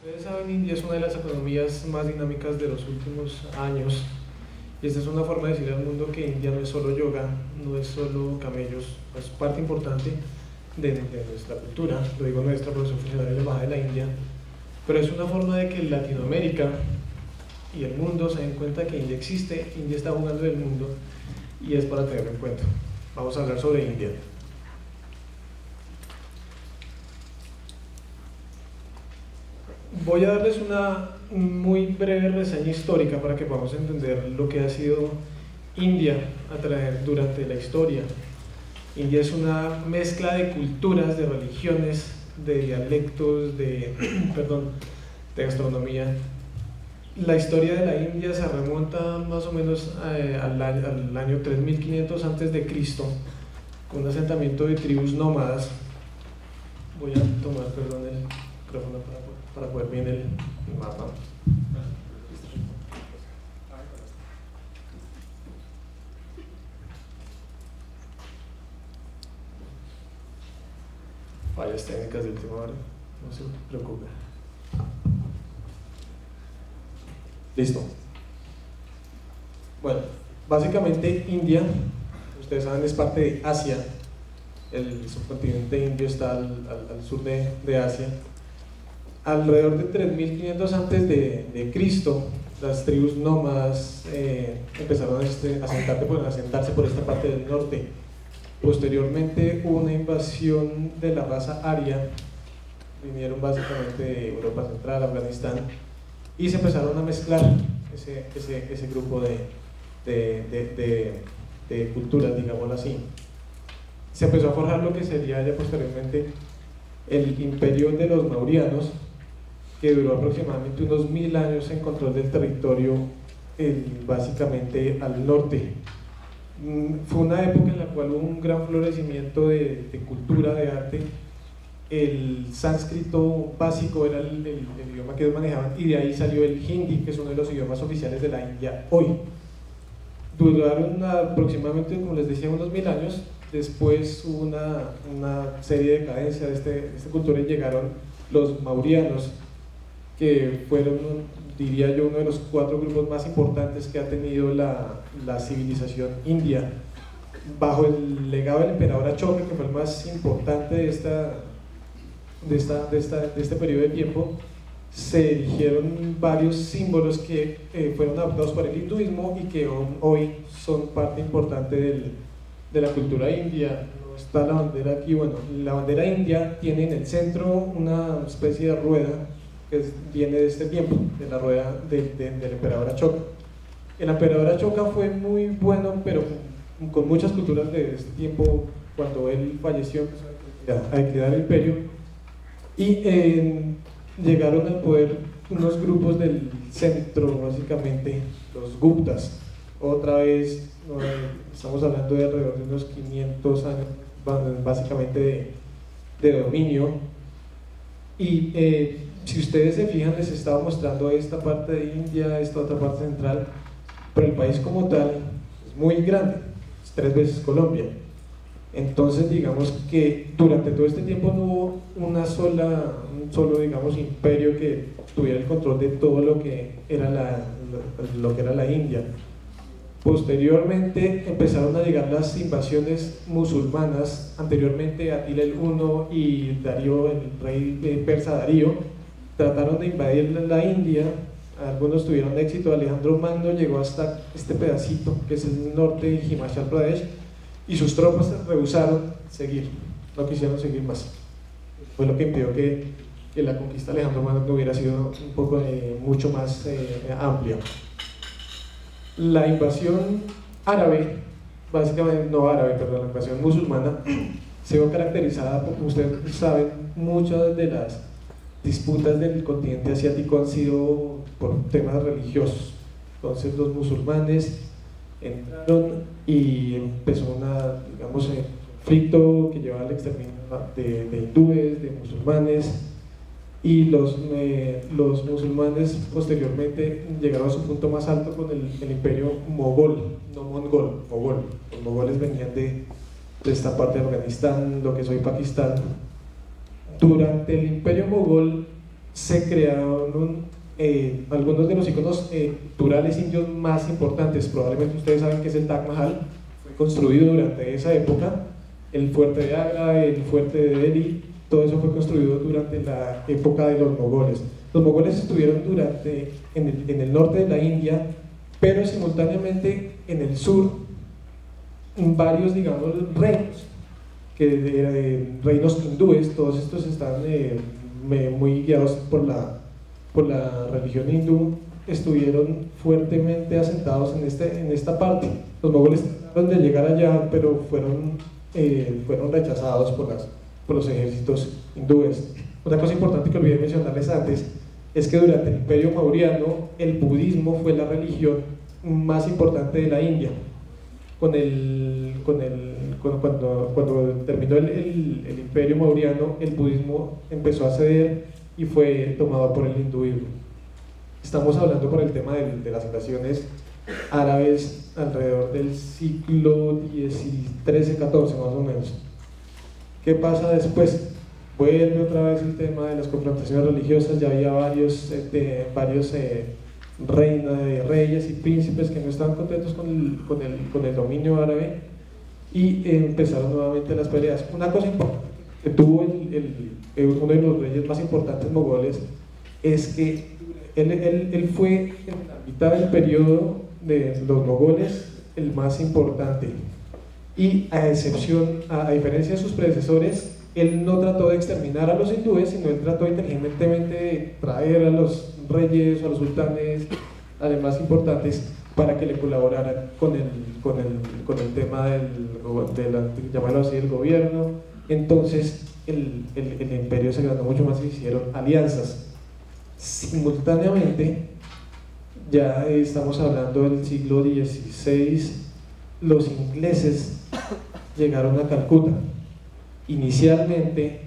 Ustedes saben, India es una de las economías más dinámicas de los últimos años. Y esta es una forma de decir al mundo que India no es solo yoga, no es solo camellos, es parte importante de nuestra cultura. Lo digo nuestra porque soy funcionario de la Embajada de la India. Pero es una forma de que Latinoamérica y el mundo se den cuenta que India existe, India está jugando del mundo y es para tenerlo en cuenta. Vamos a hablar sobre India. Voy a darles una muy breve reseña histórica para que podamos entender lo que ha sido India durante la historia. India es una mezcla de culturas, de religiones, de dialectos, perdón, de gastronomía. La historia de la India se remonta más o menos al año 3500 a.C., con un asentamiento de tribus nómadas. Voy a tomar, perdón, el micrófono para poder ver el mapa. Fallas técnicas de última hora, no se preocupe. Listo. Bueno, básicamente India, ustedes saben, es parte de Asia. El subcontinente indio está al sur de Asia. Alrededor de 3500 antes de Cristo, las tribus nómadas empezaron a asentarse por esta parte del norte. Posteriormente hubo una invasión de la raza aria, vinieron básicamente de Europa Central, Afganistán, y se empezaron a mezclar ese grupo de culturas, digámoslo así. Se empezó a forjar lo que sería ya posteriormente el imperio de los mauryanos, que duró aproximadamente unos 1000 años en control del territorio, básicamente al norte. Fue una época en la cual hubo un gran florecimiento de cultura, de arte. El sánscrito básico era el idioma que ellos manejaban, y de ahí salió el hindi, que es uno de los idiomas oficiales de la India hoy. Duraron aproximadamente, como les decía, unos 1000 años. Después hubo una serie de decadencia de esta cultura y llegaron los mauryanos, que fueron, diría yo, uno de los 4 grupos más importantes que ha tenido la civilización india. Bajo el legado del emperador Ashoka, que fue el más importante de este periodo de tiempo, se erigieron varios símbolos que fueron adoptados por el hinduismo y que hoy son parte importante de la cultura india. No está la bandera aquí. Bueno, la bandera india tiene en el centro una especie de rueda que viene de este tiempo, de la rueda del emperador Ashoka. El emperador Ashoka fue muy bueno, pero con muchas culturas de este tiempo. Cuando él falleció, empezó a declinar el imperio y llegaron al poder unos grupos del centro, básicamente los Guptas. Otra vez, estamos hablando de alrededor de unos 500 años básicamente de dominio. Y si ustedes se fijan, les estaba mostrando esta parte de India, esta otra parte central, pero el país como tal es muy grande, es 3 veces Colombia. Entonces, digamos que durante todo este tiempo no hubo un solo, digamos, imperio que tuviera el control de todo lo que era la India. Posteriormente empezaron a llegar las invasiones musulmanas. Anteriormente Atila el I y Darío, el rey persa Darío, trataron de invadir la India. Algunos tuvieron éxito. Alejandro Magno llegó hasta este pedacito que es el norte de Himachal Pradesh, y sus tropas rehusaron seguir, no quisieron seguir más. Fue lo que impidió que la conquista de Alejandro Magno hubiera sido un poco mucho más amplia. La invasión árabe, básicamente no árabe, perdón, la invasión musulmana se vio caracterizada porque ustedes saben, muchas de las disputas del continente asiático han sido por temas religiosos. Entonces los musulmanes entraron y empezó digamos, conflicto que llevaba al exterminio de hindúes, de musulmanes, y los musulmanes posteriormente llegaron a su punto más alto con el imperio mogol, no mongol, mogol. Los mogoles venían de esta parte de Afganistán, lo que es hoy Pakistán. Durante el imperio mogol se crearon algunos de los iconos culturales indios más importantes. Probablemente ustedes saben que es el Taj Mahal, fue construido durante esa época. El fuerte de Agra, el fuerte de Delhi, todo eso fue construido durante la época de los mogoles. Los mogoles estuvieron en el norte de la India, pero simultáneamente en el sur, varios, digamos, reinos, reinos hindúes. Todos estos están muy guiados por la religión hindú, estuvieron fuertemente asentados en esta parte. Los mogoles trataron de llegar allá, pero fueron rechazados por los ejércitos hindúes. Otra cosa importante que olvidé mencionarles antes es que durante el Imperio Mauryano el budismo fue la religión más importante de la India. Cuando terminó el Imperio Mauryano, el budismo empezó a ceder y fue tomado por el hinduismo. Estamos hablando por el tema de las invasiones árabes alrededor del siglo XIII-XIV más o menos. ¿Qué pasa después? Vuelve otra vez el tema de las confrontaciones religiosas. Ya había varios reyes y príncipes que no estaban contentos con el dominio árabe y empezaron nuevamente las peleas. Una cosa importante que tuvo uno de los reyes más importantes mogoles es que él fue en la mitad del periodo de los mogoles el más importante, y a diferencia de sus predecesores, él no trató de exterminar a los hindúes, sino él trató inteligentemente de traer a los reyes o a los sultanes, además importantes, para que le colaboraran con el tema llamarlo así, del gobierno. Entonces el imperio se agrandó mucho más y hicieron alianzas. Simultáneamente, ya estamos hablando del siglo XVI, los ingleses llegaron a Calcuta. Inicialmente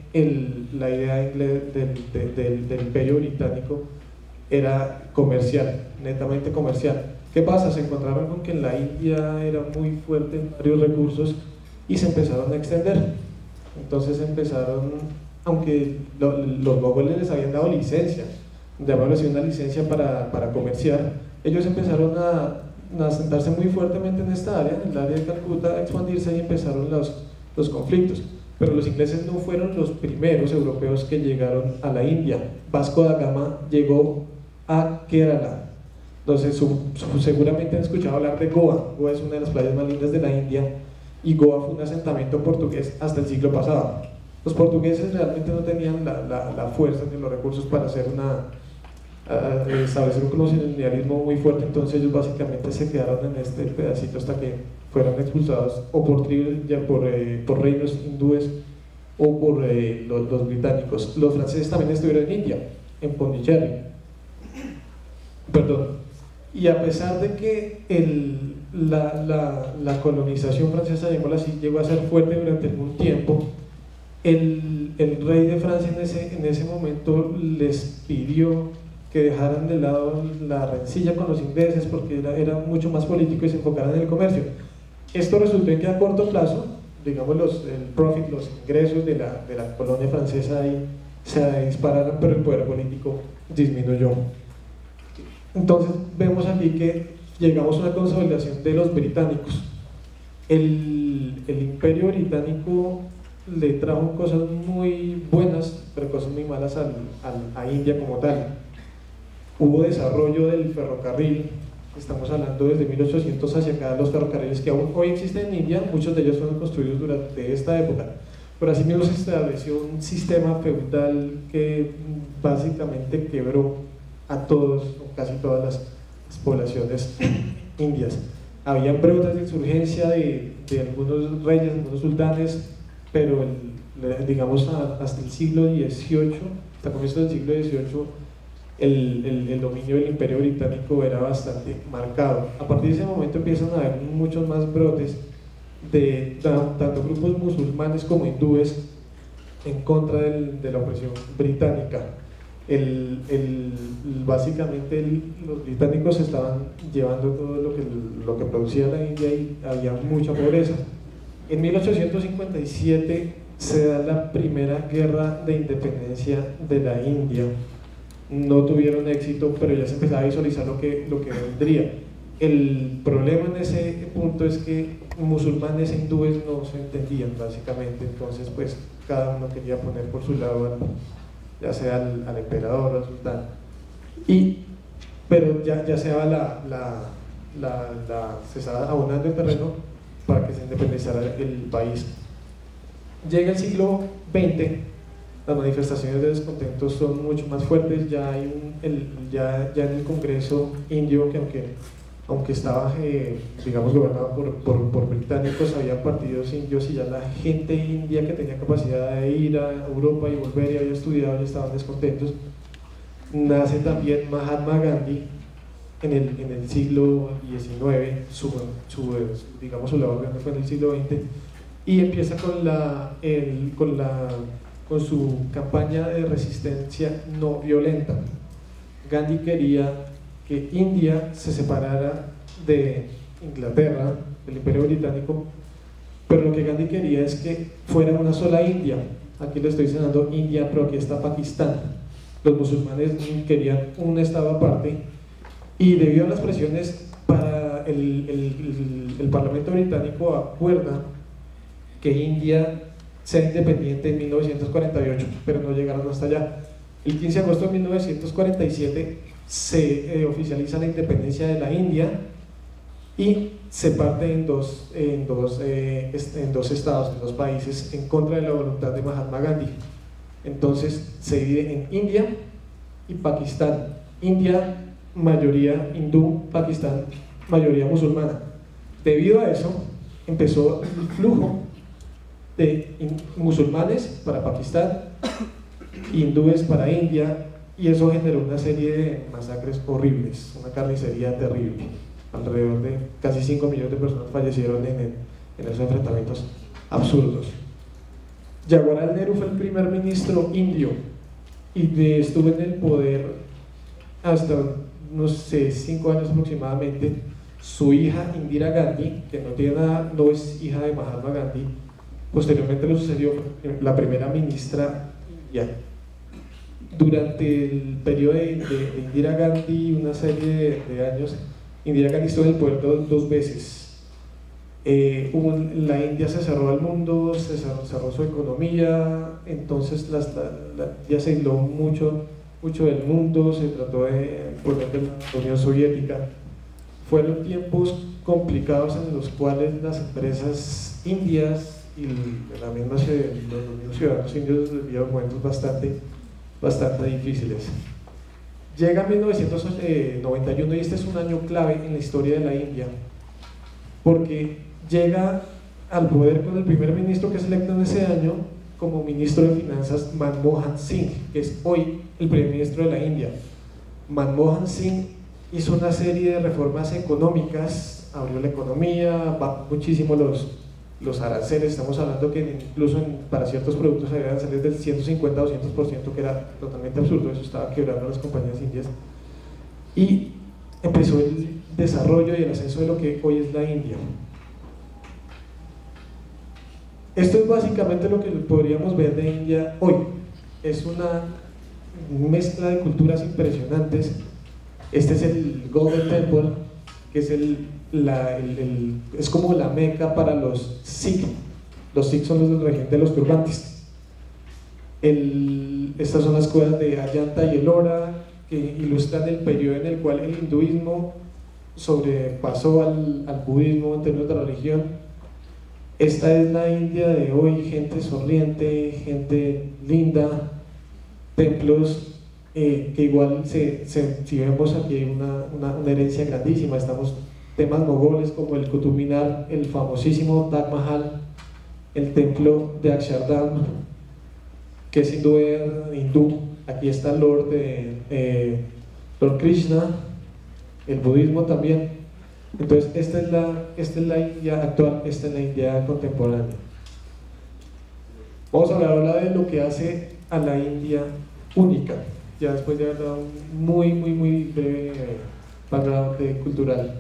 la idea del imperio británico era comercial, netamente comercial. ¿Qué pasa? Se encontraron con que la India era muy fuerte en varios recursos y se empezaron a extender. Entonces aunque los mogoles les habían dado licencia, llamarlo así, una licencia para comerciar, ellos empezaron a sentarse muy fuertemente en esta área, en el área de Calcuta, a expandirse, y empezaron los conflictos. Pero los ingleses no fueron los primeros europeos que llegaron a la India. Vasco da Gama llegó a Kerala. Entonces seguramente han escuchado hablar de Goa. Goa es una de las playas más lindas de la India, y Goa fue un asentamiento portugués hasta el siglo pasado. Los portugueses realmente no tenían la fuerza ni los recursos para establecer un colonialismo muy fuerte, entonces ellos básicamente se quedaron en este pedacito hasta que fueron expulsados o por reinos hindúes o por los británicos. Los franceses también estuvieron en India, en Pondicherry. Y a pesar de que la colonización francesa, llegó a ser fuerte durante algún tiempo, el rey de Francia en ese momento les pidió que dejaran de lado la rencilla con los ingleses, porque era mucho más político, y se enfocaran en el comercio. Esto resultó en que a corto plazo, digamos, los ingresos de la colonia francesa ahí se dispararon, pero el poder político disminuyó. Entonces vemos aquí que llegamos a una consolidación de los británicos. El imperio británico le trajo cosas muy buenas, pero cosas muy malas a India como tal. Hubo desarrollo del ferrocarril. Estamos hablando desde 1800 hacia acá. Los ferrocarriles que aún hoy existen en India, muchos de ellos fueron construidos durante esta época. Pero asimismo se estableció un sistema feudal que básicamente quebró a todos, o casi todas las poblaciones indias. Habían brotes de insurgencia de algunos reyes, algunos sultanes, pero digamos hasta el siglo XVIII, hasta comienzos del siglo XVIII, el dominio del imperio británico era bastante marcado. A partir de ese momento empiezan a haber muchos más brotes de tanto grupos musulmanes como hindúes en contra de la opresión británica. Básicamente los británicos estaban llevando todo lo que producía la India, y había mucha pobreza. En 1857 se da la primera guerra de independencia de la India. no tuvieron éxito, pero ya se empezaba a visualizar lo que vendría. El problema en ese punto es que musulmanes e hindúes no se entendían básicamente, entonces pues cada uno quería poner por su lado ya sea al emperador o al sultán, pero ya se daba se estaba abonando el terreno para que se independizara el país. Llega el siglo XX, las manifestaciones de descontento son mucho más fuertes, ya hay ya en el Congreso indio, que aunque estaba digamos gobernado por británicos, había partidos indios y ya la gente india que tenía capacidad de ir a Europa y volver y había estudiado y estaban descontentos. Nace también Mahatma Gandhi en el siglo XIX, digamos su labor grande fue en el siglo XX, y empieza con su campaña de resistencia no violenta. Gandhi quería que India se separara de Inglaterra, del Imperio Británico, pero lo que Gandhi quería es que fuera una sola India. Aquí le estoy señalando India, pero aquí está Pakistán. Los musulmanes querían un estado aparte, y debido a las presiones para el Parlamento británico acuerda que India sea independiente en 1948, pero no llegaron hasta allá. El 15 de agosto de 1947 se oficializa la independencia de la India y se parte en dos estados, en dos países, en contra de la voluntad de Mahatma Gandhi. Entonces se divide en India y Pakistán. India, mayoría hindú; Pakistán, mayoría musulmana. Debido a eso empezó el flujo de musulmanes para Pakistán, hindúes para India, y eso generó una serie de masacres horribles, una carnicería terrible. Alrededor de casi 5 millones de personas fallecieron en esos enfrentamientos absurdos. Jawaharlal Nehru fue el primer ministro indio y estuvo en el poder hasta, no sé, 5 años aproximadamente. Su hija Indira Gandhi, que no es hija de Mahatma Gandhi, posteriormente lo sucedió la primera ministra india. Durante el periodo de Indira Gandhi, una serie de años, Indira Gandhi estuvo en el poder dos veces. La India se cerró al mundo, se cerró su economía, entonces ya se aisló mucho del mundo, se trató de volver de la Unión Soviética. Fueron tiempos complicados en los cuales las empresas indias y la misma los mismos ciudadanos indios vivieron momentos bastante difíciles. Llega 1991 y este es un año clave en la historia de la India, porque llega al poder con el primer ministro que es electo en ese año como ministro de Finanzas, Manmohan Singh, que es hoy el primer ministro de la India. Manmohan Singh hizo una serie de reformas económicas, abrió la economía, bajó muchísimo los aranceles. Estamos hablando que incluso para ciertos productos había aranceles del 150 o 200%, que era totalmente absurdo. Eso estaba quebrando a las compañías indias, y empezó el desarrollo y el ascenso de lo que hoy es la India. Esto es básicamente lo que podríamos ver de India hoy. Es una mezcla de culturas impresionantes. Este es el Golden Temple, que es es como la meca para los Sikh. Los Sikh son los de la región de los turbantes. Estas son las cuevas de Ayanta y Ellora, que ilustran el periodo en el cual el hinduismo sobrepasó al budismo en términos de la religión. Esta es la India de hoy: gente sonriente, gente linda, templos que igual si vemos aquí hay una herencia grandísima. Estamos temas mogoles como el Qutub Minar, el famosísimo Taj Mahal, el templo de Akshardham, que es hindú. Aquí está Lord Krishna, el budismo también. Entonces esta es la India actual, esta es la India contemporánea. Vamos a hablar ahora de lo que hace a la India única, ya después de haber dado un muy breve background cultural.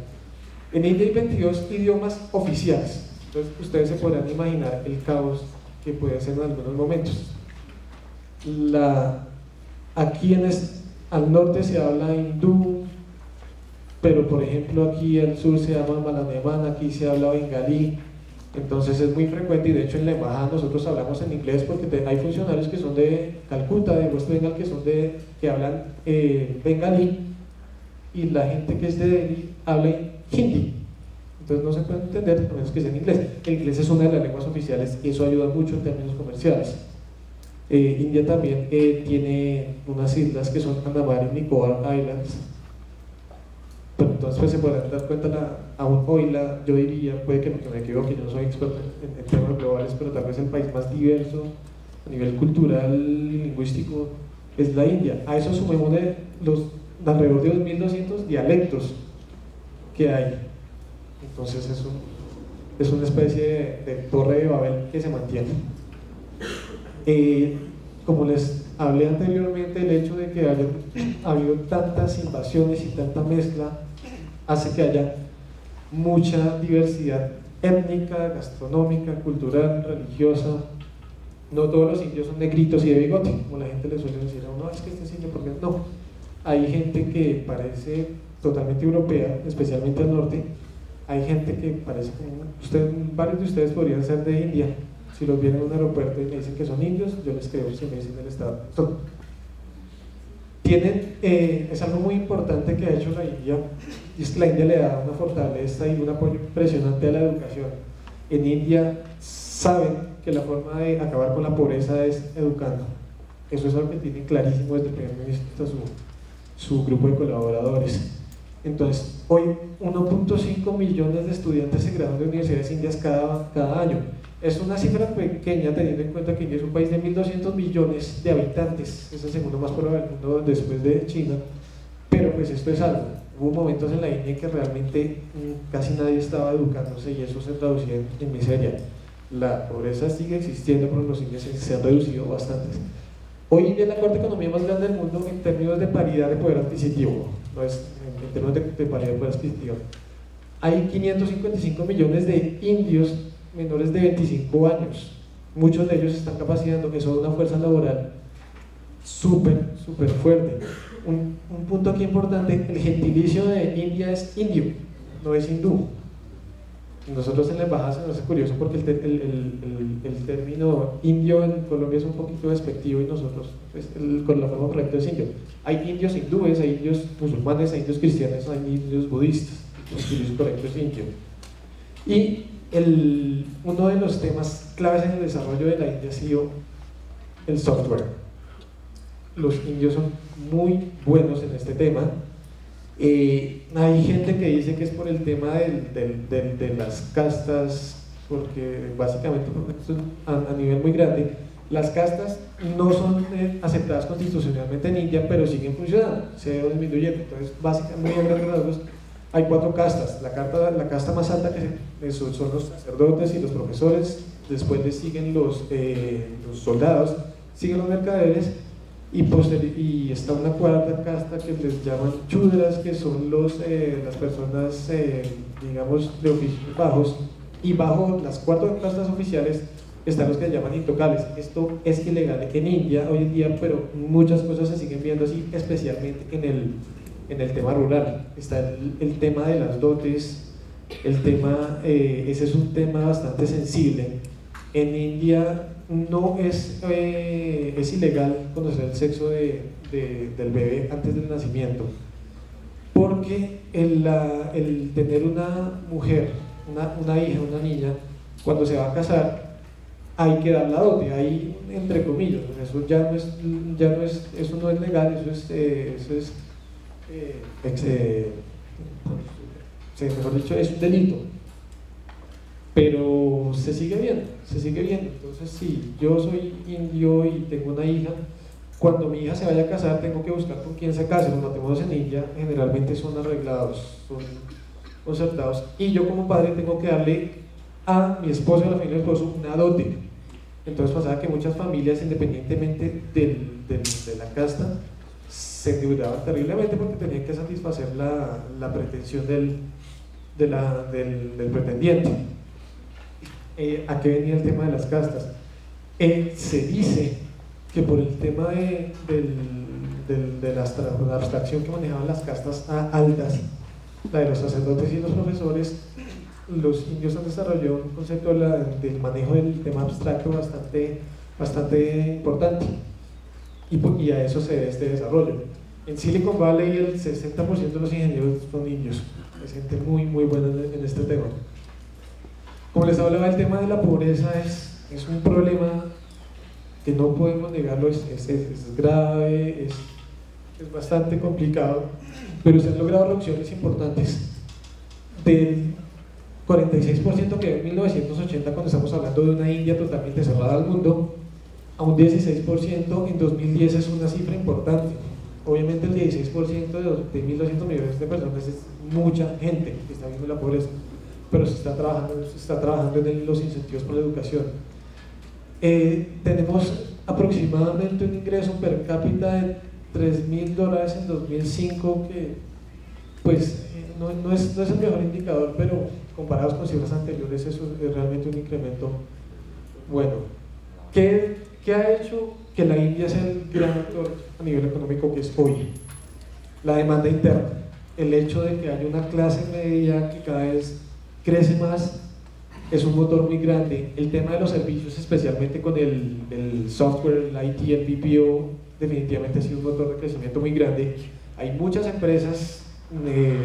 En India hay 22 idiomas oficiales, entonces ustedes se podrán imaginar el caos que puede ser en algunos momentos. Aquí al norte se habla hindú, pero por ejemplo aquí al sur se llama malayalam, aquí se habla bengalí. Entonces es muy frecuente, y de hecho en la embajada nosotros hablamos en inglés porque hay funcionarios que son de Calcuta, de West Bengal, que hablan bengalí, y la gente que es de Delhi habla hindi. Entonces no se puede entender, a menos que sea en inglés. El inglés es una de las lenguas oficiales y eso ayuda mucho en términos comerciales. India también tiene unas islas que son Andaman y Nicobar Islands. Pero entonces pues, se podrán dar cuenta, aún hoy yo diría, puede que me equivoque, yo no soy experto en temas globales, pero tal vez el país más diverso a nivel cultural y lingüístico es la India. A eso sumemos alrededor de 2.200 dialectos que hay. Entonces es una especie de torre de Babel que se mantiene. Como les hablé anteriormente, el hecho de que haya habido tantas invasiones y tanta mezcla hace que haya mucha diversidad étnica, gastronómica, cultural, religiosa. No todos los indios son negritos y de bigote, como la gente le suele decir a uno, es que este es indio, porque no. Hay gente que parece totalmente europea, especialmente al norte. Hay gente que parece como varios de ustedes podrían ser de India. Si los vienen en un aeropuerto y me dicen que son indios, yo les creo. Si me dicen del estado, es algo muy importante que ha hecho la India, y es que la India le da una fortaleza y un apoyo impresionante a la educación. En India saben que la forma de acabar con la pobreza es educando. Eso es algo que tienen clarísimo desde el primer ministro hasta su grupo de colaboradores. Entonces, hoy 1.5 millones de estudiantes se gradúan de universidades indias cada año. Es una cifra pequeña teniendo en cuenta que India es un país de 1.200 millones de habitantes, es el segundo más poblado del mundo después de China, pero pues esto es algo. Hubo momentos en la India en que realmente casi nadie estaba educándose y eso se traducía en miseria. La pobreza sigue existiendo, pero los índices se han reducido bastante. Hoy India es la cuarta economía más grande del mundo en términos de paridad de poder adquisitivo, no es en términos de paridad de poder adquisitivo. Hay 555 millones de indios menores de 25 años. Muchos de ellos están capacitando, que son una fuerza laboral súper fuerte. Un punto aquí importante, el gentilicio de India es indio, no es hindú. Nosotros en la embajada se nos hace curioso porque el término indio en Colombia es un poquito despectivo y nosotros, pues, con la forma correcta es indio. Hay indios hindúes, hay indios musulmanes, hay indios cristianos, hay indios budistas. El gentilicio correcto es indio. Y uno de los temas claves en el desarrollo de la India ha sido el software. Los indios son muy buenos en este tema. Hay gente que dice que es por el tema de las castas, porque básicamente a nivel muy grande, las castas no son aceptadas constitucionalmente en India, pero siguen funcionando, se ha ido disminuyendo. Entonces, básicamente, muy a grandes rasgos, hay 4 castas. La casta más alta que son los sacerdotes y los profesores, después les siguen los soldados, siguen los mercaderes, y está una 4ª casta que les llaman chudras, que son las personas, digamos, de oficios bajos, y bajo las 4 castas oficiales están los que se llaman intocables. Esto es ilegal en India hoy en día, pero muchas cosas se siguen viendo así, especialmente en el tema rural. Está el tema de las dotes, ese es un tema bastante sensible. En India no es ilegal conocer el sexo del bebé antes del nacimiento, porque el tener una mujer, una hija, una niña, cuando se va a casar, hay que dar la dote, ahí entre comillas, eso eso no es legal, mejor dicho, es un delito, pero se sigue viendo. Entonces, si yo soy indio y tengo una hija, cuando mi hija se vaya a casar tengo que buscar con quién se case. Los matrimonios en India generalmente son arreglados, son concertados, y yo como padre tengo que darle a mi esposo y a la familia del esposo una dote. Entonces pasaba que muchas familias, independientemente de la casta, se endeudaban terriblemente porque tenían que satisfacer la pretensión del pretendiente. ¿A qué venía el tema de las castas? Se dice que por el tema de la abstracción que manejaban las castas altas, la de los sacerdotes y los profesores, los indios han desarrollado un concepto del manejo del tema abstracto bastante importante, y a eso se debe este desarrollo. En Silicon Valley el 60% de los ingenieros son indios, es gente muy buena en este tema. Como les hablaba, el tema de la pobreza es un problema que no podemos negarlo, es grave, es bastante complicado, pero se han logrado reducciones importantes. Del 46% que en 1980, cuando estamos hablando de una India totalmente cerrada al mundo, a un 16% en 2010 es una cifra importante. Obviamente el 16% de 1.200 millones de personas es mucha gente que está viendo la pobreza, pero se está trabajando en los incentivos por la educación. Tenemos aproximadamente un ingreso per cápita de $3.000 en 2005, que pues no es el mejor indicador, pero comparados con cifras anteriores eso es realmente un incremento bueno. ¿Qué ha hecho que la India sea el gran actor a nivel económico que es hoy? La demanda interna, el hecho de que haya una clase media que cada vez crece más, es un motor muy grande. El tema de los servicios, especialmente con el software, el IT, el BPO, definitivamente ha sido un motor de crecimiento muy grande. Hay muchas empresas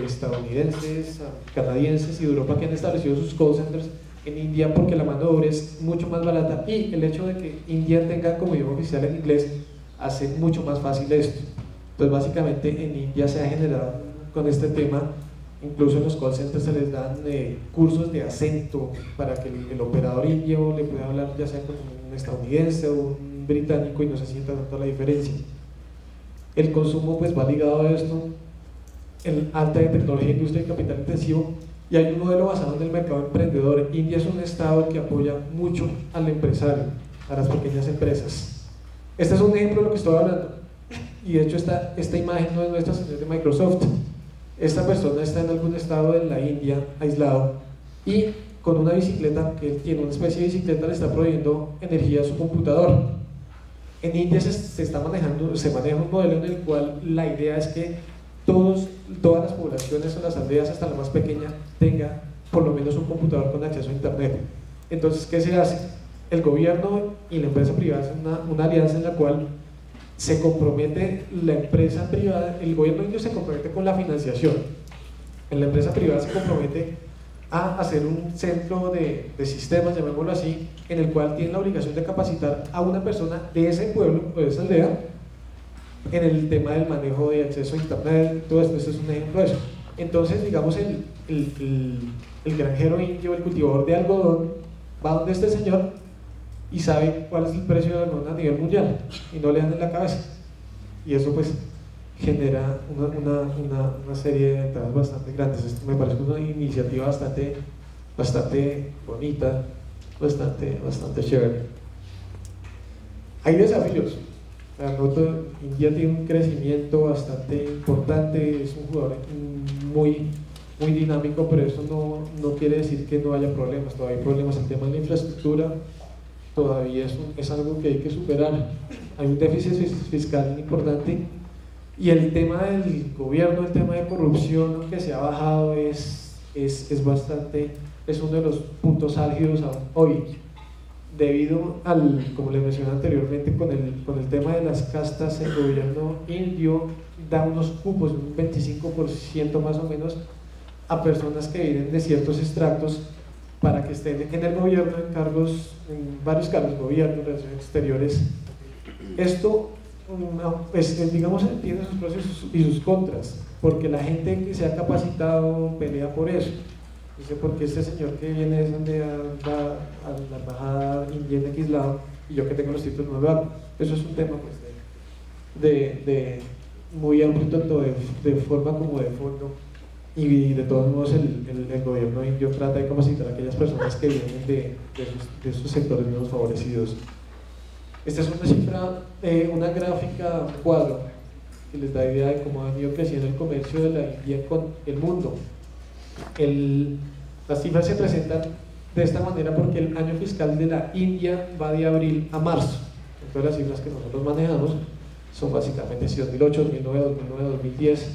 estadounidenses, canadienses y de Europa que han establecido sus call centers en India porque la mano de obra es mucho más barata, y el hecho de que India tenga como idioma oficial el inglés hace mucho más fácil esto. Entonces básicamente en India se ha generado con este tema, incluso en los call centers se les dan cursos de acento para que el operador indio le pueda hablar ya sea con un estadounidense o un británico y no se sienta tanto la diferencia. El consumo pues va ligado a esto, el alta de tecnología, industria y capital intensivo, y hay un modelo basado en el mercado emprendedor. India es un estado que apoya mucho al empresario, a las pequeñas empresas. Este es un ejemplo de lo que estoy hablando, y de hecho esta imagen no es nuestra, sino es de Microsoft. Esta persona está en algún estado de la India, aislado, y con una bicicleta, que él tiene una especie de bicicleta, le está proveyendo energía a su computador. En India se maneja un modelo en el cual la idea es que todas las poblaciones o las aldeas, hasta la más pequeña, tenga por lo menos un computador con acceso a internet. Entonces, ¿qué se hace? El gobierno y la empresa privada hacen una alianza en la cual se compromete la empresa privada, el gobierno indio se compromete con la financiación, en la empresa privada se compromete a hacer un centro de sistemas, llamémoslo así, en el cual tiene la obligación de capacitar a una persona de ese pueblo o de esa aldea en el tema del manejo de acceso a internet. Todo esto es un ejemplo de eso. Entonces, digamos, el granjero indio, el cultivador de algodón, va donde este señor y sabe cuál es el precio del algodón a nivel mundial, y no le dan en la cabeza, y eso pues genera una serie de ventajas bastante grandes. Esto me parece una iniciativa bastante bonita, bastante chévere. Hay desafíos. India tiene un crecimiento bastante importante, es un jugador muy dinámico, pero eso no quiere decir que no haya problemas. Todavía hay problemas. El tema de la infraestructura todavía es algo que hay que superar. Hay un déficit fiscal importante, y el tema del gobierno, el tema de corrupción, que se ha bajado, es uno de los puntos álgidos hoy, debido como les mencioné anteriormente, con el tema de las castas. El gobierno indio da unos cupos, un 25% más o menos, a personas que vienen de ciertos extractos para que estén en el gobierno en varios cargos, gobierno, relaciones exteriores. Esto pues, digamos, tiene sus pros y sus contras, porque la gente que se ha capacitado pelea por eso. Dice, porque este señor que viene es donde va a la embajada india en X lado, y yo que tengo los títulos no lo hago. Eso es un tema pues de muy amplio, tanto de forma como de fondo, y de todos modos el gobierno indio trata de capacitar a aquellas personas que vienen de esos sectores menos favorecidos. Esta es una cifra, una gráfica, un cuadro que les da idea de cómo ha venido creciendo el comercio de la India con el mundo. Las cifras se presentan de esta manera porque el año fiscal de la India va de abril a marzo. Entonces las cifras que nosotros manejamos son básicamente 2008, 2009, 2009, 2010.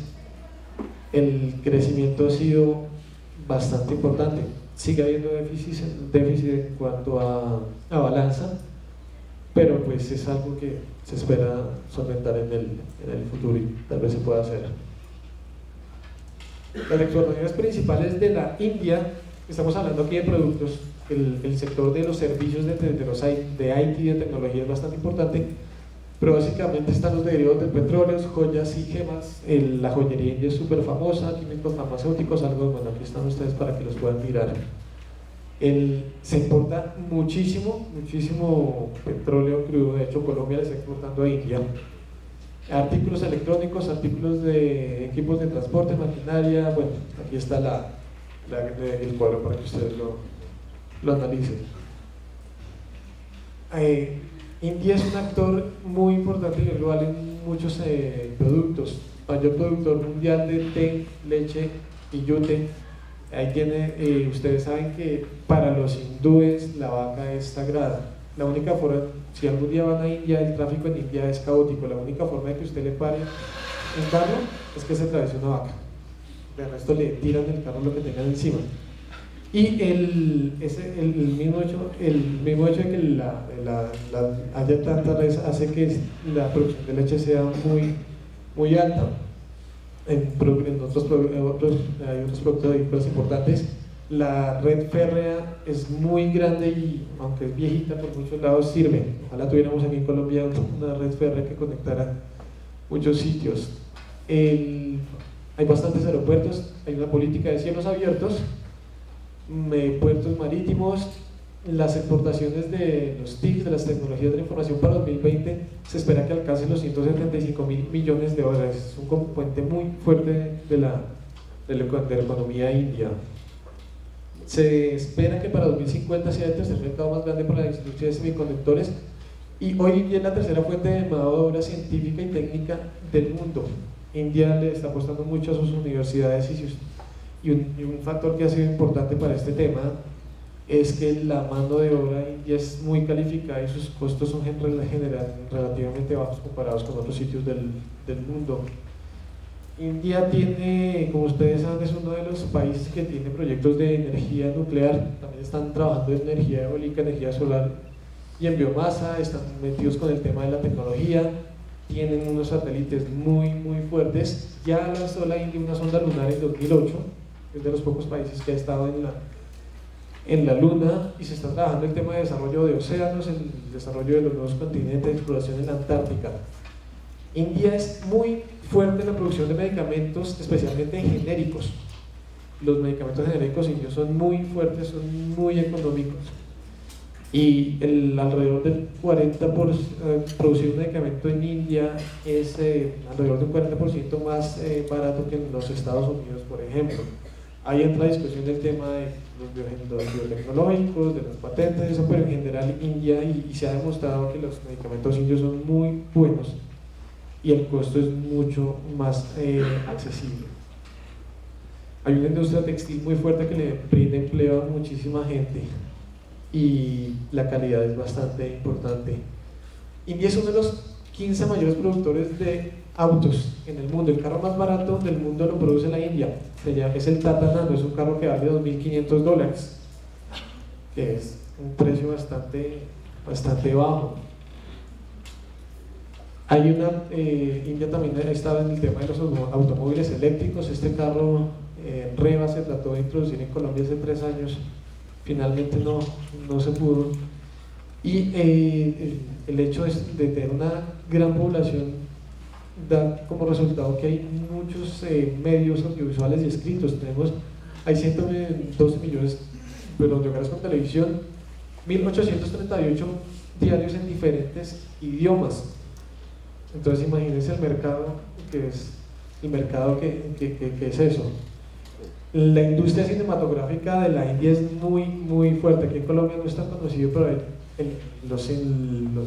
El crecimiento ha sido bastante importante. Sigue habiendo déficit en cuanto a balanza, pero pues es algo que se espera solventar en el futuro y tal vez se pueda hacer. Las exportaciones principales de la India, estamos hablando aquí de productos, el sector de los servicios de IT, de tecnología es bastante importante, pero básicamente están los derivados del petróleo, joyas y gemas. La joyería india es súper famosa, químicos farmacéuticos, algo, bueno, aquí están ustedes para que los puedan mirar. Se importa muchísimo petróleo crudo. De hecho Colombia le está exportando a India artículos electrónicos, artículos de equipos de transporte, maquinaria. Bueno, aquí está el cuadro para que ustedes lo analicen. India es un actor muy importante y global en muchos productos, mayor productor mundial de té, leche y yute. Ahí tiene, ustedes saben que para los hindúes la vaca es sagrada. La única forma, si algún día van a India, el tráfico en India es caótico. La única forma de que usted le pare un carro es que se atraviese una vaca. De resto le tiran el carro lo que tengan encima. Y el mismo hecho de que haya tanta res hace que la producción de leche sea muy alta. En otros hay otros productos agrícolas importantes. La red férrea es muy grande y, aunque es viejita, por muchos lados sirve. Ojalá tuviéramos aquí en Colombia una red férrea que conectara muchos sitios. Hay bastantes aeropuertos, hay una política de cielos abiertos, puertos marítimos. Las exportaciones de los TICs, de las tecnologías de la información para 2020, se espera que alcancen los 175.000 millones de dólares. Es un componente muy fuerte de la economía india. Se espera que para 2050 sea el tercer mercado más grande para la industria de semiconductores, y hoy en día es la tercera fuente de mano de obra científica y técnica del mundo. India le está apostando mucho a sus universidades y un factor que ha sido importante para este tema es que la mano de obra india es muy calificada y sus costos son relativamente bajos comparados con otros sitios del mundo. India tiene, como ustedes saben, es uno de los países que tiene proyectos de energía nuclear. También están trabajando en energía eólica, energía solar y en biomasa. Están metidos con el tema de la tecnología. Tienen unos satélites muy fuertes. Ya lanzó la India una sonda lunar en 2008, es de los pocos países que ha estado en la Luna, y se está trabajando el tema de desarrollo de océanos, el desarrollo de los nuevos continentes, exploración en la Antártica. India es muy fuerte en la producción de medicamentos, especialmente genéricos. Los medicamentos genéricos indios son muy fuertes, son muy económicos, y alrededor del 40%, producir un medicamento en India es alrededor del 40% más barato que en los Estados Unidos, por ejemplo. Ahí entra la discusión del tema de los biotecnológicos, de las patentes, eso, pero en general India, y se ha demostrado que los medicamentos indios son muy buenos y el costo es mucho más accesible. Hay una industria textil muy fuerte que le brinda empleo a muchísima gente y la calidad es bastante importante. India es uno de los 15 mayores productores de autos en el mundo. El carro más barato del mundo lo produce la India, es el Tata Nano, es un carro que vale $2.500, que es un precio bastante bajo. India también ha estado en el tema de los automóviles eléctricos. Este carro Reva se trató de introducir en Colombia hace 3 años, finalmente no se pudo, y el hecho de tener una gran población da como resultado que hay muchos medios audiovisuales y escritos. Hay 112 millones de hogares con televisión, 1838 diarios en diferentes idiomas. Entonces imagínense el mercado que es eso. La industria cinematográfica de la India es muy fuerte. Aquí en Colombia no es tan conocido, pero los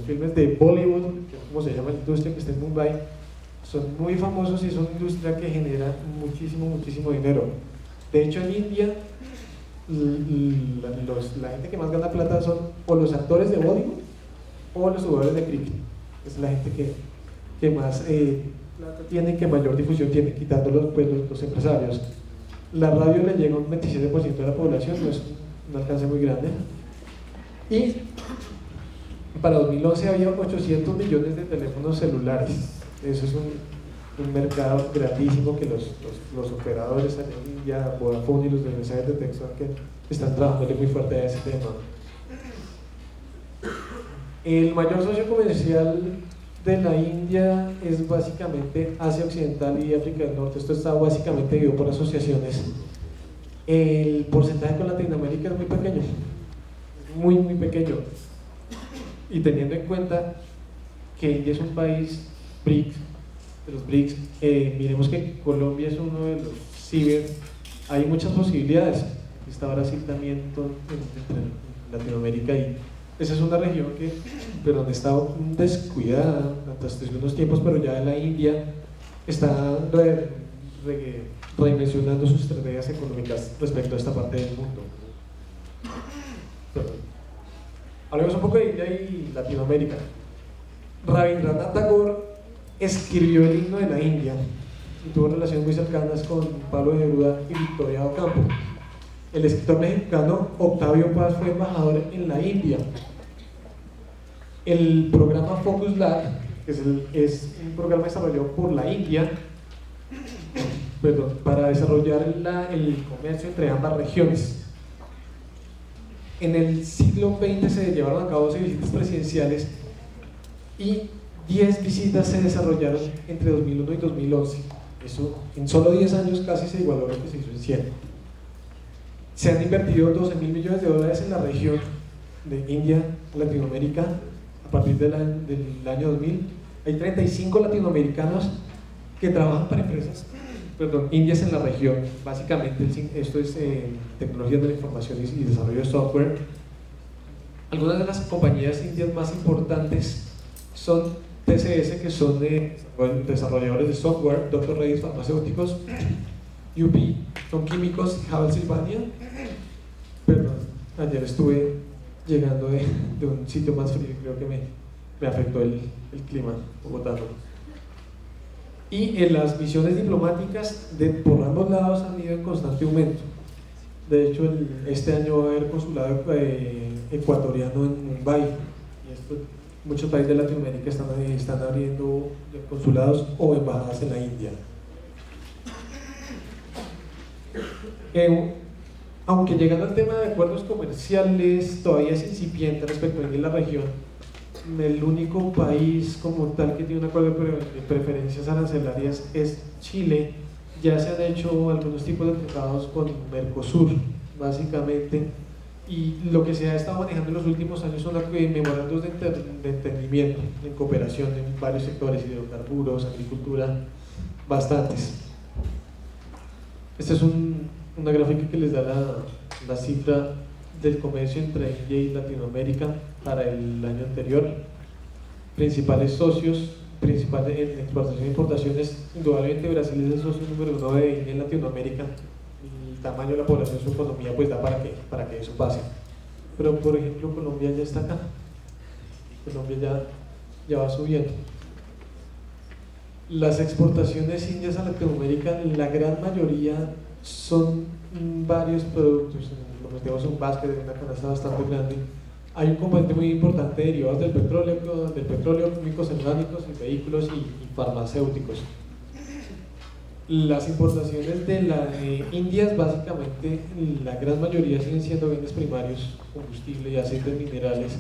filmes de Bollywood, que es como se llama la industria que está en Mumbai, son muy famosos y es una industria que genera muchísimo dinero. De hecho, en India la gente que más gana plata son o los actores de Bollywood o los jugadores de cricket. Es la gente que más plata tienen, que mayor difusión tienen, quitando los empresarios. La radio le llega a un 27% de la población, no es un alcance muy grande. Y para 2011 había 800 millones de teléfonos celulares. Eso es un mercado grandísimo que los operadores en India, Vodafone y los de mensajes de texto que están trabajando muy fuerte a ese tema. El mayor socio comercial de la India es básicamente Asia Occidental y África del Norte. Esto está básicamente dividido por asociaciones. El porcentaje con Latinoamérica es muy pequeño, muy pequeño. Y teniendo en cuenta que India es un país BRICS, de los BRICS, miremos que Colombia es uno de los ciber, hay muchas posibilidades. Está Brasil también entre Latinoamérica, y esa es una región que, perdón, está descuidada hasta hace unos tiempos, pero ya la India está redimensionando sus estrategias económicas respecto a esta parte del mundo. Hablemos un poco de India y Latinoamérica. Rabindranath Tagore escribió el himno de la India y tuvo relaciones muy cercanas con Pablo Neruda y Victoria Ocampo. El escritor mexicano Octavio Paz fue embajador en la India. El programa Focus Lab, que es un programa desarrollado por la India, para desarrollar el comercio entre ambas regiones. En el siglo XX se llevaron a cabo 12 visitas presidenciales y 10 visitas se desarrollaron entre 2001 y 2011. Eso en solo 10 años casi se igualó a lo que se hizo en 100. Se han invertido 12.000 millones de dólares en la región de India, Latinoamérica, a partir del año 2000. Hay 35 latinoamericanos que trabajan para empresas indias en la región. Básicamente esto es tecnologías de la información y desarrollo de software. Algunas de las compañías indias más importantes son TCS, que son desarrolladores de software, Dr. Reddy's farmacéuticos, UP son químicos, Havel Sylvania. Perdón, ayer estuve llegando de un sitio más frío y creo que me afectó el clima bogotano. Y en las misiones diplomáticas por ambos lados han ido en constante aumento. De hecho, este año va a haber consulado ecuatoriano en Mumbai, y muchos países de Latinoamérica están abriendo consulados o embajadas en la India. Aunque llegando al tema de acuerdos comerciales todavía es incipiente respecto a la región, el único país como tal que tiene un acuerdo de preferencias arancelarias es Chile. Ya se han hecho algunos tipos de tratados con Mercosur, básicamente, y lo que se ha estado manejando en los últimos años son memorandos de entendimiento, de cooperación en varios sectores, hidrocarburos, agricultura, bastantes. Esta es una gráfica que les da la cifra del comercio entre India y Latinoamérica para el año anterior. Principales socios, principales en exportación e importaciones, indudablemente Brasil es el socio número 1 de India en Latinoamérica. El tamaño de la población, su economía, pues da para que eso pase. Pero por ejemplo Colombia ya está acá, Colombia ya va subiendo. Las exportaciones indias a Latinoamérica, la gran mayoría son varios productos. Lo metemos en un basket de una canasta bastante grande. Hay un componente muy importante derivados del petróleo, químicos orgánicos, vehículos y farmacéuticos. Las importaciones de Indias, básicamente, la gran mayoría siguen siendo bienes primarios, combustible y aceites minerales.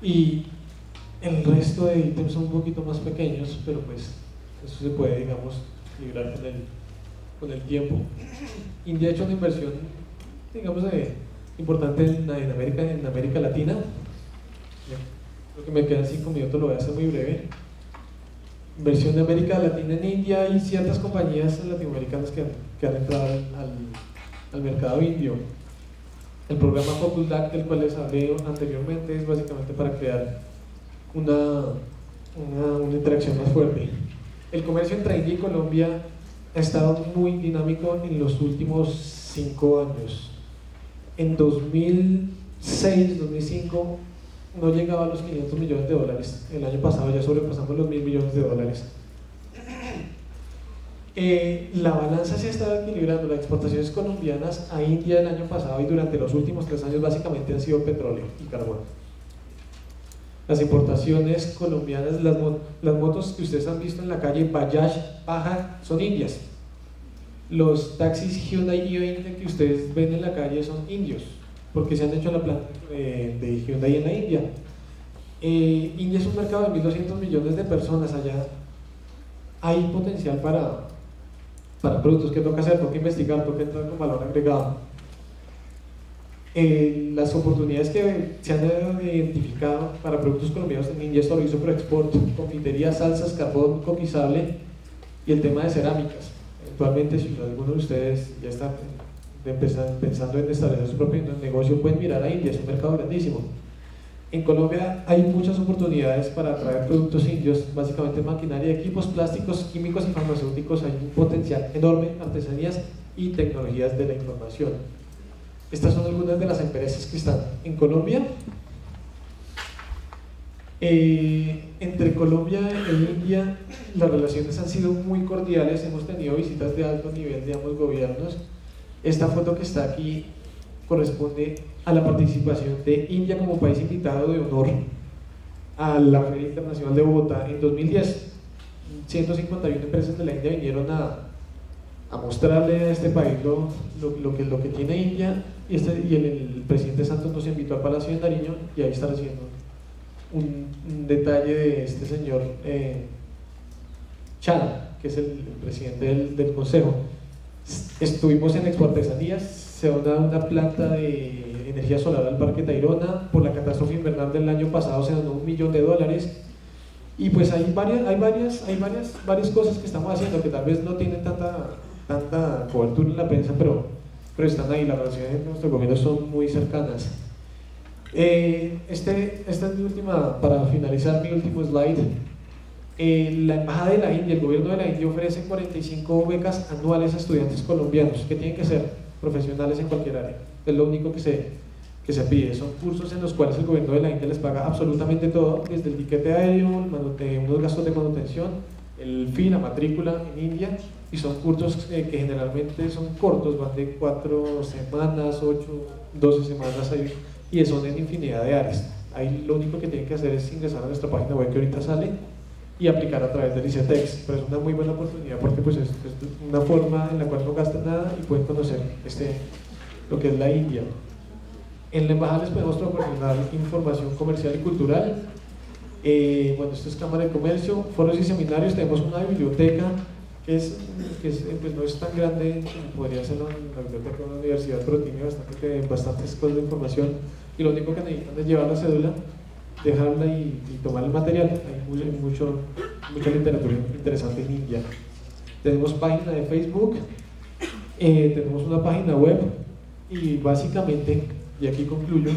Y el resto de ítems son un poquito más pequeños, pero pues eso se puede, digamos, librar con el tiempo. India ha hecho una inversión, digamos, importante en América Latina. Lo que me quedan 5 minutos lo voy a hacer muy breve. Inversión de América Latina en India y ciertas compañías latinoamericanas que han entrado al mercado indio. El programa Focus Lab, del cual les hablé anteriormente, es básicamente para crear una interacción más fuerte. El comercio entre India y Colombia ha estado muy dinámico en los últimos 5 años. En 2006, 2005 no llegaba a los 500 millones de dólares. El año pasado ya sobrepasamos los 1.000 millones de dólares. La balanza se ha estado equilibrando. Las exportaciones colombianas a India el año pasado y durante los últimos 3 años básicamente han sido petróleo y carbón. Las importaciones colombianas, las motos que ustedes han visto en la calle Bajaj, Paja, son indias. Los taxis Hyundai i20 que ustedes ven en la calle son indios, porque se han hecho la planta de Hyundai en la India. India es un mercado de 1.200 millones de personas. Allá hay potencial para productos. ¿Qué toca hacer? Toca investigar, toca entrar con valor agregado. Las oportunidades que se han identificado para productos colombianos en India: esto lo hizo Proexport, confitería, salsas, carbón coquizable y el tema de cerámicas. Actualmente, si alguno de ustedes ya está pensando en establecer su propio negocio, pueden mirar a India, es un mercado grandísimo. En Colombia hay muchas oportunidades para traer productos indios, básicamente maquinaria, equipos, plásticos, químicos y farmacéuticos. Hay un potencial enorme, artesanías y tecnologías de la información. Estas son algunas de las empresas que están en Colombia. Entre Colombia e India las relaciones han sido muy cordiales, hemos tenido visitas de alto nivel de ambos gobiernos. Esta foto que está aquí corresponde a la participación de India como país invitado de honor a la Feria Internacional de Bogotá en 2010. 151 empresas de la India vinieron a mostrarle a este país lo que tiene India, y el presidente Santos nos invitó al Palacio de Nariño, y ahí está recibiendo un detalle de este señor Chad, que es el presidente del consejo. Estuvimos en Expo Artesanías, se da una planta de energía solar al Parque Tayrona. Por la catástrofe invernal del año pasado se donó $1 millón, y pues hay varias cosas que estamos haciendo que tal vez no tienen tanta cobertura en la prensa, pero están ahí. Las relaciones de nuestro gobierno son muy cercanas. Esta es mi última, para finalizar, mi último slide. La Embajada de la India, el gobierno de la India ofrece 45 becas anuales a estudiantes colombianos que tienen que ser profesionales en cualquier área. Es lo único que se pide. Son cursos en los cuales el gobierno de la India les paga absolutamente todo, desde el tiquete aéreo, unos gastos de manutención, el fee, la matrícula en India, y son cursos que generalmente son cortos, van de 4 semanas, 8, 12 semanas, y son en infinidad de áreas. Ahí lo único que tienen que hacer es ingresar a nuestra página web que ahorita sale y aplicar a través del ICETEX, pero es una muy buena oportunidad porque pues es una forma en la cual no gastan nada y pueden conocer lo que es la India. En la embajada les podemos proporcionar información comercial y cultural. Bueno, esto es Cámara de Comercio, foros y seminarios. Tenemos una biblioteca que pues no es tan grande como podría ser la biblioteca de una universidad, pero tiene bastantes cosas de información, y lo único que necesitan es llevar la cédula, dejarla y tomar el material. Hay mucha literatura interesante en India. Tenemos página de Facebook, tenemos una página web, y básicamente, y aquí concluyo,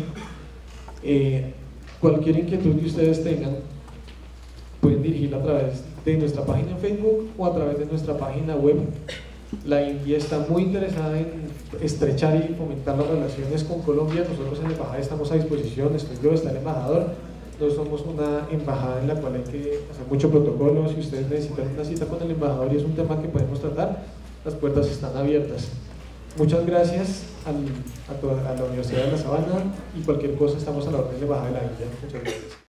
cualquier inquietud que ustedes tengan pueden dirigirla a través de nuestra página en Facebook o a través de nuestra página web. La India está muy interesada en estrechar y fomentar las relaciones con Colombia. Nosotros en la embajada estamos a disposición, está el embajador. No somos una embajada en la cual hay que hacer mucho protocolo. Si ustedes necesitan una cita con el embajador y es un tema que podemos tratar, las puertas están abiertas. Muchas gracias a la Universidad de La Sabana, y cualquier cosa estamos a la orden de la Embajada de la India. Muchas gracias.